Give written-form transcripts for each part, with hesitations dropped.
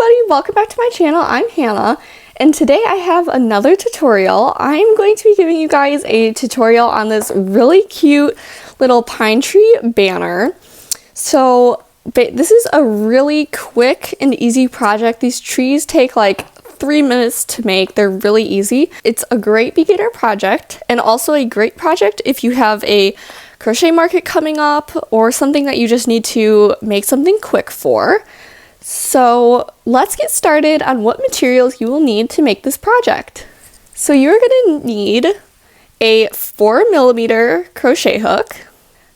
everybody, welcome back to my channel. I'm Hannah, and today I have another tutorial. I'm going to be giving you guys a tutorial on this really cute little pine tree banner. So this is a really quick and easy project. These trees take like 3 minutes to make. They're really easy. It's a great beginner project and also a great project if you have a crochet market coming up or something that you just need to make something quick for. So let's get started on what materials you will need to make this project. So you're going to need a 4mm crochet hook,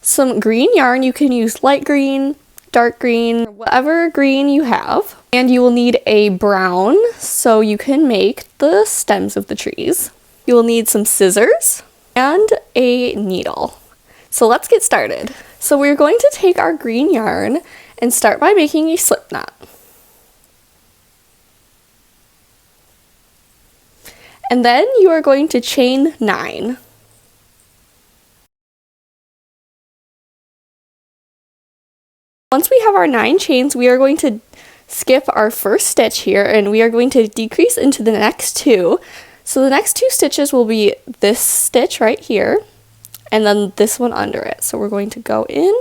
some green yarn. You can use light green, dark green, whatever green you have. And you will need a brown so you can make the stems of the trees. You will need some scissors and a needle. So let's get started. So we're going to take our green yarn and start by making a slip knot. And then you are going to chain 9. Once we have our 9 chains, we are going to skip our first stitch here and we are going to decrease into the next 2. So the next 2 stitches will be this stitch right here and then this one under it. So we're going to go in,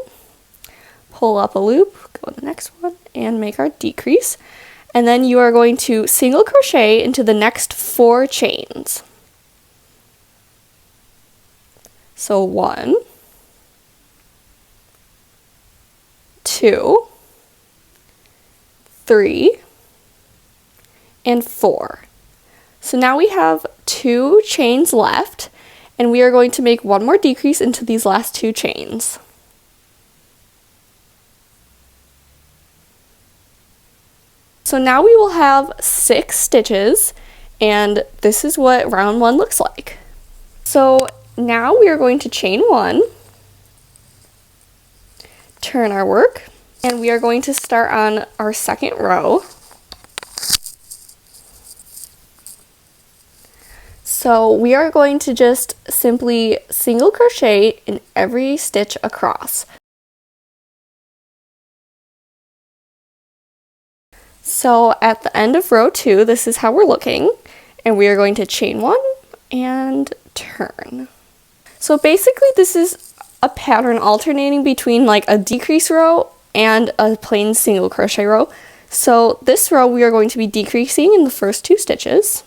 pull up a loop, go to the next one, and make our decrease. And then you are going to single crochet into the next 4 chains. So 1, 2, 3, and 4. So now we have 2 chains left, and we are going to make one more decrease into these last 2 chains. So now we will have 6 stitches, and this is what round 1 looks like. So now we are going to chain 1, turn our work, and we are going to start on our second row. So we are going to just simply single crochet in every stitch across. So at the end of row 2, this is how we're looking, and we are going to chain 1 and turn. So basically this is a pattern alternating between like a decrease row and a plain single crochet row. So this row we are going to be decreasing in the first 2 stitches.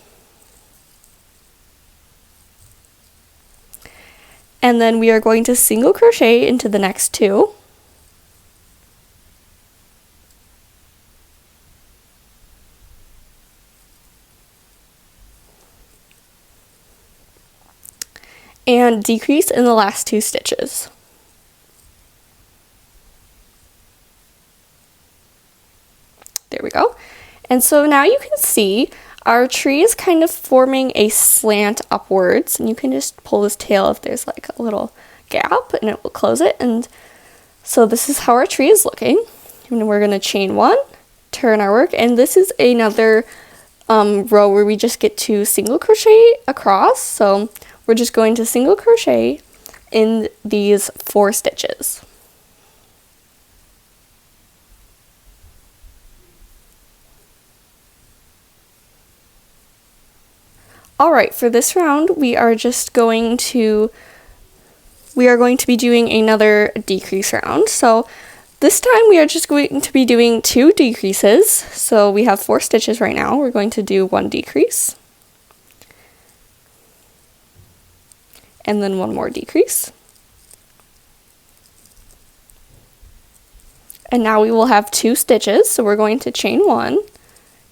And then we are going to single crochet into the next 2. And decrease in the last 2 stitches. There we go. And so now you can see our tree is kind of forming a slant upwards, and you can just pull this tail if there's like a little gap and it will close it. And so this is how our tree is looking. And we're going to chain 1, turn our work, and this is another row where we just get to single crochet across. So we're just going to single crochet in these 4 stitches. Alright, for this round we are going to be doing another decrease round. So this time we are just going to be doing 2 decreases. So we have 4 stitches right now. We're going to do 1 decrease. And then 1 more decrease. And now we will have 2 stitches, so we're going to chain 1,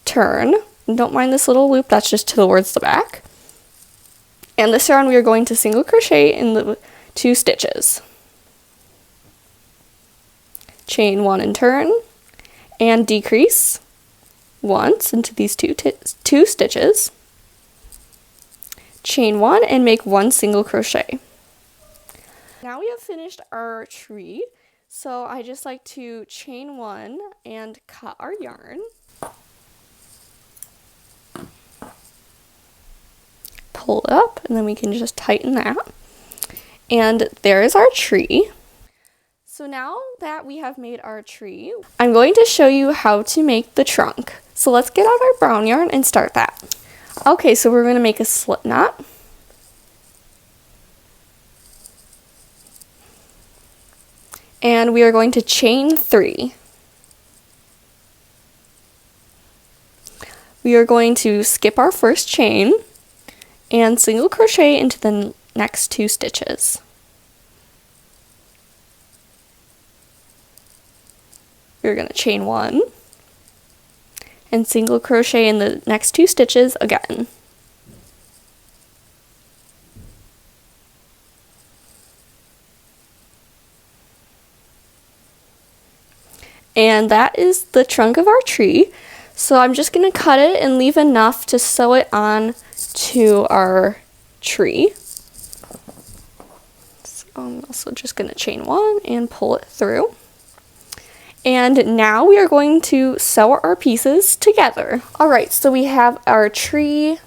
turn, and don't mind this little loop, that's just towards the back. And this round we are going to single crochet in the 2 stitches. Chain 1 and turn, and decrease once into these 2 stitches. Chain 1 and make 1 single crochet. Now we have finished our tree, so I just like to chain 1 and cut our yarn. Pull it up and then we can just tighten that. And there is our tree. So now that we have made our tree, I'm going to show you how to make the trunk. So let's get out our brown yarn and start that. Okay, so we're going to make a slip knot. And we are going to chain 3. We are going to skip our first chain and single crochet into the next 2 stitches. We're going to chain 1 and single crochet in the next 2 stitches again. And that is the trunk of our tree. So I'm just going to cut it and leave enough to sew it on to our tree. So I'm also just going to chain 1 and pull it through. And now we are going to sew our pieces together. Alright, so we have our tree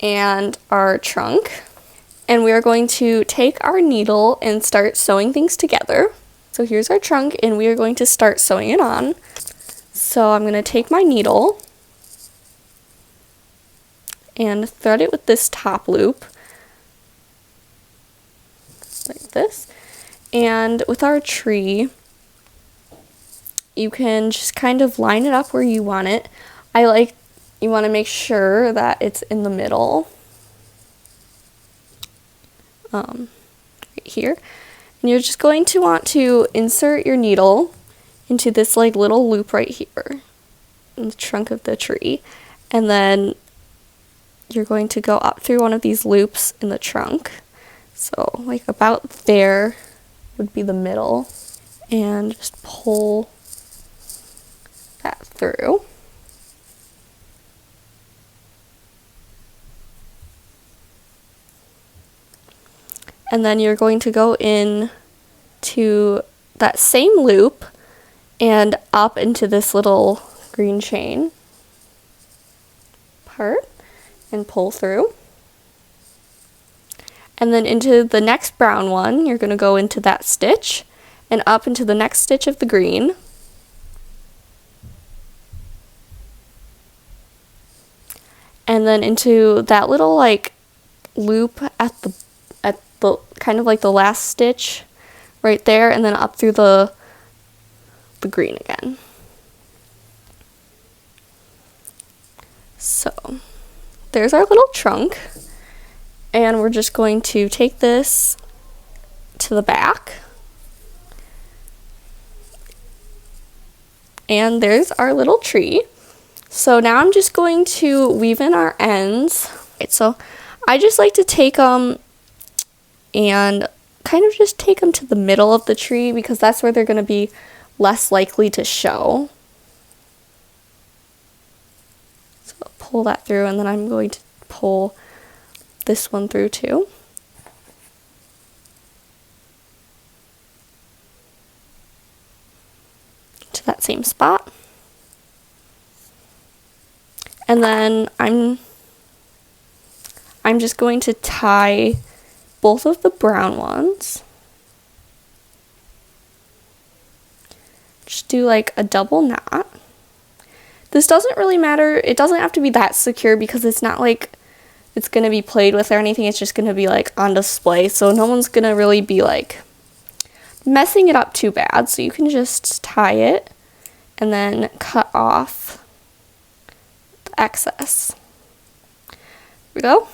and our trunk. And we are going to take our needle and start sewing things together. So here's our trunk, and we are going to start sewing it on. So I'm going to take my needle and thread it with this top loop, like this. And with our tree, you can just kind of line it up where you want it. You want to make sure that it's in the middle, right here. And you're just going to want to insert your needle into this like little loop right here in the trunk of the tree. And then you're going to go up through one of these loops in the trunk. So like about there would be the middle. And just pull that through. And then you're going to go in to that same loop and up into this little green chain part and pull through. And then into the next brown one, you're going to go into that stitch and up into the next stitch of the green. And then into that little like loop at the kind of like the last stitch right there, and then up through the green again. So there's our little trunk, and we're just going to take this to the back, and there's our little tree. So now I'm just going to weave in our ends. Right, so I just like to take them and kind of just take them to the middle of the tree because that's where they're going to be less likely to show. So I'll pull that through, and then I'm going to pull this one through too. To that same spot. And then I'm just going to tie both of the brown ones. Just do like a double knot. This doesn't really matter. It doesn't have to be that secure because it's not like it's going to be played with or anything. It's just going to be like on display. So no one's going to really be like messing it up too bad. So you can just tie it and then cut off the excess. There we go.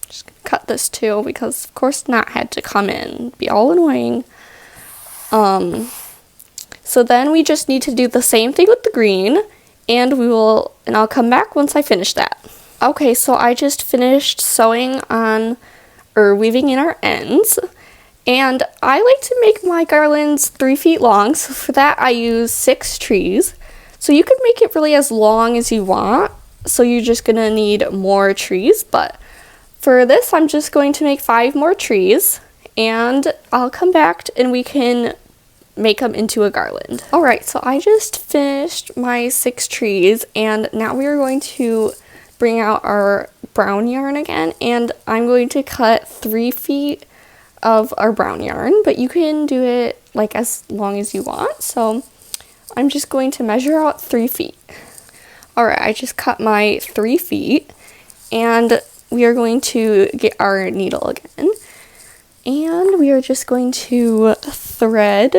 Just gonna cut this too because of course knot had to come in. It'd be all annoying. So then we just need to do the same thing with the green, and I'll come back once I finish that. Okay, so I just finished sewing on or weaving in our ends, and I like to make my garlands 3 feet long. So for that I use 6 trees. So you could make it really as long as you want. So you're just gonna need more trees, but for this, I'm just going to make 5 more trees, and I'll come back and we can make them into a garland. Alright, so I just finished my 6 trees, and now we are going to bring out our brown yarn again, and I'm going to cut 3 feet of our brown yarn, but you can do it like as long as you want. So I'm just going to measure out 3 feet. Alright, I just cut my 3 feet, and we are going to get our needle again. And we are just going to thread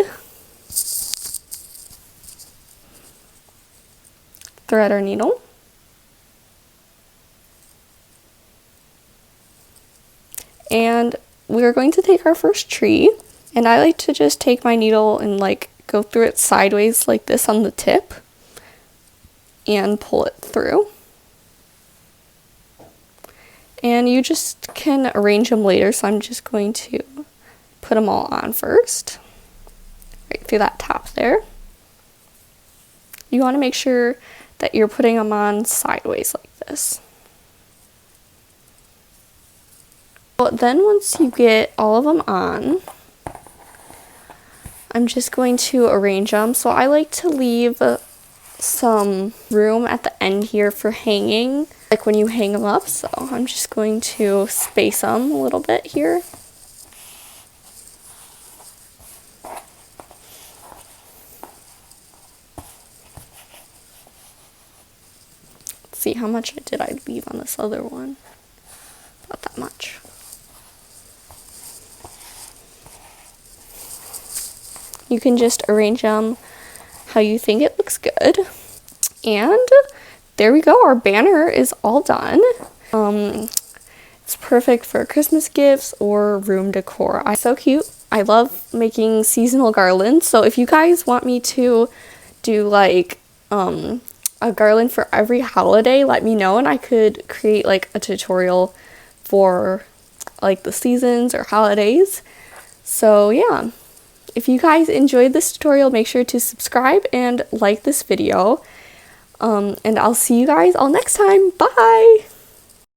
our needle. And we're going to take our first tree, and I like to just take my needle and like go through it sideways like this on the tip and pull it through. And you just can arrange them later, so I'm just going to put them all on first, right through that top there. You want to make sure that you're putting them on sideways like this. Well, then once you get all of them on, I'm just going to arrange them. So I like to leave some room at the end here for hanging, like when you hang them up. So I'm just going to space them a little bit here. Let's see, how much did I leave on this other one? Not that much. You can just arrange them how you think it looks good. And there we go, our banner is all done. It's perfect for Christmas gifts or room decor. It's so cute. I love making seasonal garlands, so if you guys want me to do like a garland for every holiday, let me know, and I could create like a tutorial for like the seasons or holidays. So yeah, if you guys enjoyed this tutorial, make sure to subscribe and like this video. And I'll see you guys all next time. Bye!